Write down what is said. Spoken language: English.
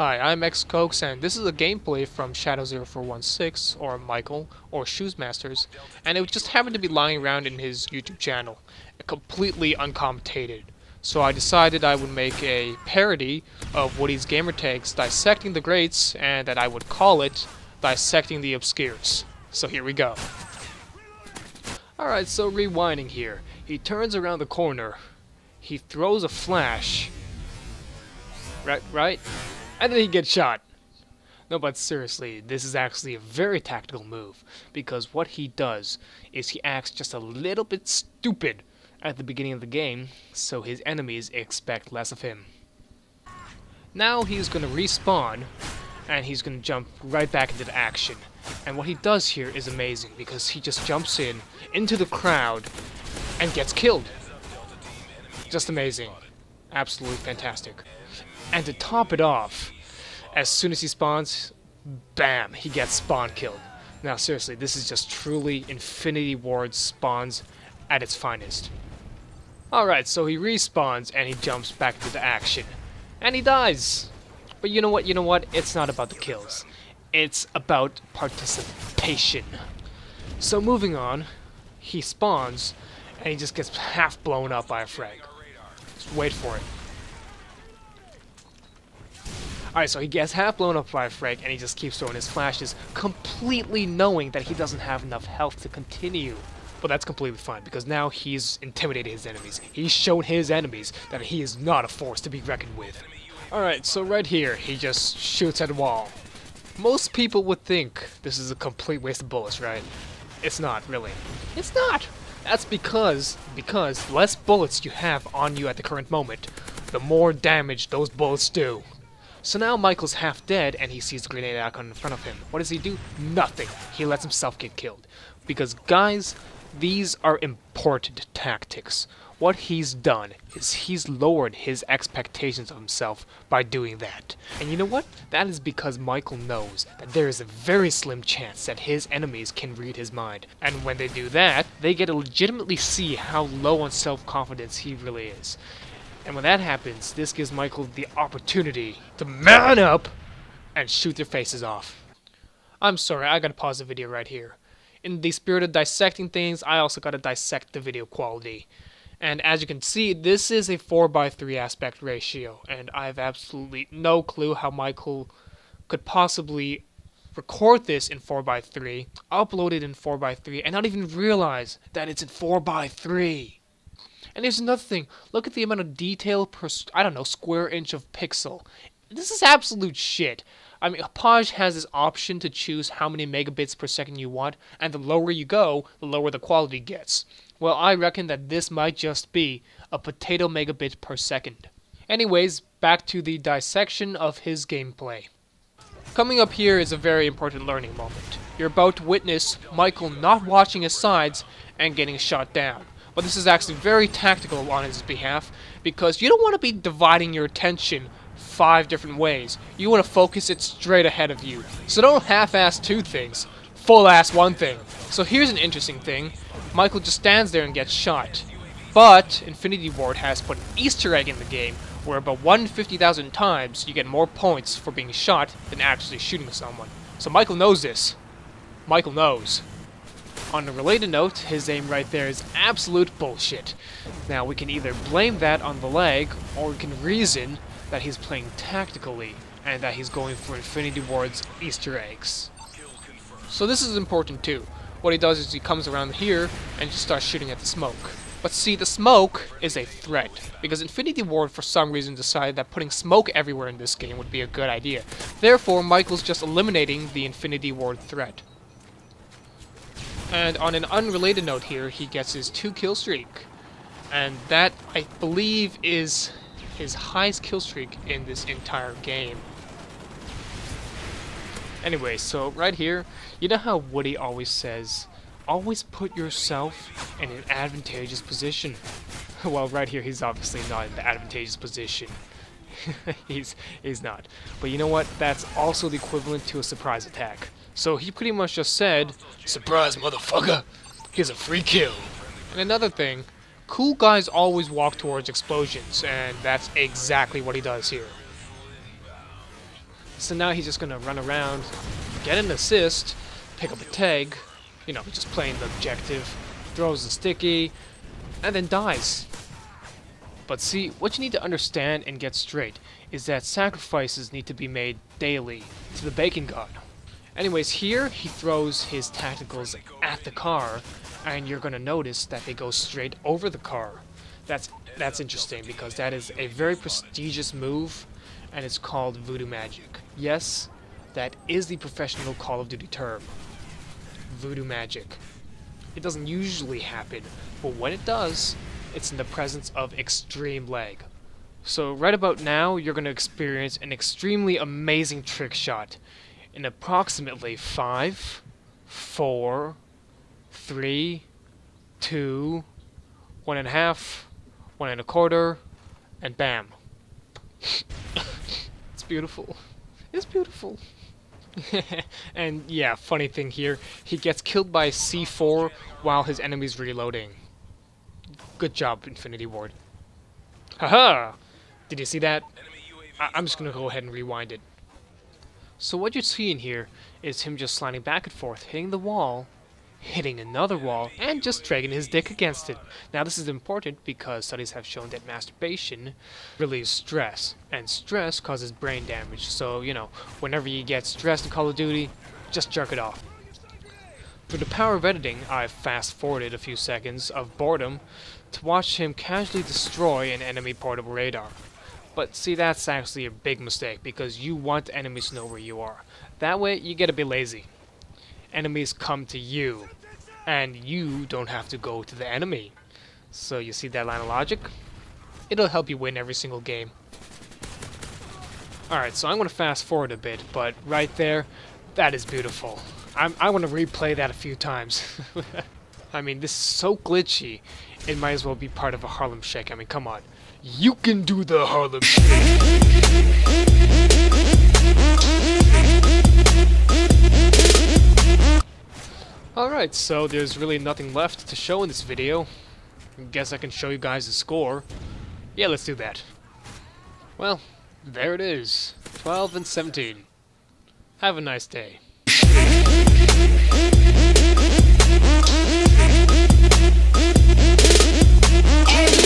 Hi, I'm XCokes, and this is a gameplay from Shadow0416, or Michael, or ShoezMasterz, and it just happened to be lying around in his YouTube channel, completely uncommentated. So I decided I would make a parody of WoodysGamertag's Dissecting the Greats, and that I would call it Dissecting the Obscures. So here we go. Alright, so rewinding here. He turns around the corner. He throws a flash. Right? And then he gets shot. No, but seriously, this is actually a very tactical move, because what he does is he acts just a little bit stupid at the beginning of the game, so his enemies expect less of him. Now he's going to respawn, and he's going to jump right back into the action. And what he does here is amazing, because he just jumps into the crowd, and gets killed. Just amazing. Absolutely fantastic. And to top it off, as soon as he spawns, bam, he gets spawn killed. Now seriously, this is just truly Infinity Ward spawns at its finest. Alright, so he respawns and he jumps back into the action. And he dies! But you know what, it's not about the kills. It's about participation. So moving on, he spawns and he just gets half blown up by a frag. Just wait for it. Alright, so he gets half blown up by a frag, and he just keeps throwing his flashes, completely knowing that he doesn't have enough health to continue. But that's completely fine, because now he's intimidated his enemies. He's shown his enemies that he is not a force to be reckoned with. Alright, so right here, he just shoots at a wall. Most people would think this is a complete waste of bullets, right? It's not, really. It's not! That's because less bullets you have on you at the current moment, the more damage those bullets do. So now Michael's half dead, and he sees the grenade icon in front of him. What does he do? Nothing. He lets himself get killed. Because, guys, these are important tactics. What he's done is he's lowered his expectations of himself by doing that. And you know what? That is because Michael knows that there is a very slim chance that his enemies can read his mind. And when they do that, they get to legitimately see how low on self-confidence he really is. And when that happens, this gives Michael the opportunity to man up and shoot their faces off. I'm sorry, I gotta pause the video right here. In the spirit of dissecting things, I also gotta dissect the video quality. And as you can see, this is a 4:3 aspect ratio, and I have absolutely no clue how Michael could possibly record this in 4:3, upload it in 4:3, and not even realize that it's in 4:3. And there's another thing, look at the amount of detail per, I don't know, square inch of pixel. This is absolute shit. I mean, Paj has this option to choose how many megabits per second you want, and the lower you go, the lower the quality gets. Well, I reckon that this might just be a potato megabit per second. Anyways, back to the dissection of his gameplay. Coming up here is a very important learning moment. You're about to witness Michael not watching his sides and getting shot down. But this is actually very tactical on his behalf, because you don't want to be dividing your attention 5 different ways. You want to focus it straight ahead of you. So don't half-ass 2 things, full-ass 1 thing. So here's an interesting thing. Michael just stands there and gets shot. But Infinity Ward has put an Easter egg in the game, where about 150,000 times you get more points for being shot than actually shooting someone. So Michael knows this. Michael knows. On a related note, his aim right there is absolute bullshit. Now, we can either blame that on the lag, or we can reason that he's playing tactically, and that he's going for Infinity Ward's Easter eggs. So this is important too. What he does is he comes around here, and just starts shooting at the smoke. But see, the smoke is a threat, because Infinity Ward for some reason decided that putting smoke everywhere in this game would be a good idea. Therefore, Michael's just eliminating the Infinity Ward threat. And on an unrelated note here, he gets his 2 kill streak. And that, I believe, is his highest kill streak in this entire game. Anyway, so right here, you know how Woody always says, always put yourself in an advantageous position. Well, right here, he's obviously not in the advantageous position. he's not. But you know what? That's also the equivalent to a surprise attack. So he pretty much just said, "Surprise, motherfucker! Here's a free kill." And another thing, cool guys always walk towards explosions, and that's exactly what he does here. So now he's just gonna run around, get an assist, pick up a tag, you know, just playing the objective, throws the sticky, and then dies. But see, what you need to understand and get straight is that sacrifices need to be made daily to the bacon god. Anyways, here he throws his tacticals at the car, and you're gonna notice that they go straight over the car. That's interesting because that is a very prestigious move, and it's called voodoo magic. Yes, that is the professional Call of Duty term. Voodoo magic. It doesn't usually happen, but when it does, it's in the presence of extreme lag. So right about now, you're going to experience an extremely amazing trick shot in approximately 5, 4, 3, 2, 1.5, 1.25, and bam. It's beautiful. It's beautiful. And yeah, funny thing here, he gets killed by C4 while his enemy's reloading. Good job, Infinity Ward. Haha! Did you see that? I'm just gonna go ahead and rewind it. So what you're seeing here is him just sliding back and forth, hitting the wall, hitting another wall, and just dragging his dick against it. Now this is important because studies have shown that masturbation relieves stress, and stress causes brain damage. So, you know, whenever you get stressed in Call of Duty, just jerk it off. Through the power of editing, I've fast-forwarded a few seconds of boredom to watch him casually destroy an enemy portable radar. But see, that's actually a big mistake because you want enemies to know where you are. That way, you get a bit lazy. Enemies come to you, and you don't have to go to the enemy. So you see that line of logic? It'll help you win every single game. Alright, so I'm going to fast forward a bit, but right there, that is beautiful. I want to replay that a few times. I mean, this is so glitchy, it might as well be part of a Harlem Shake. I mean, come on. You can do the Harlem Shake! Alright, so there's really nothing left to show in this video. I guess I can show you guys the score. Yeah, let's do that. Well, there it is. 12 and 17. Have a nice day. Hey.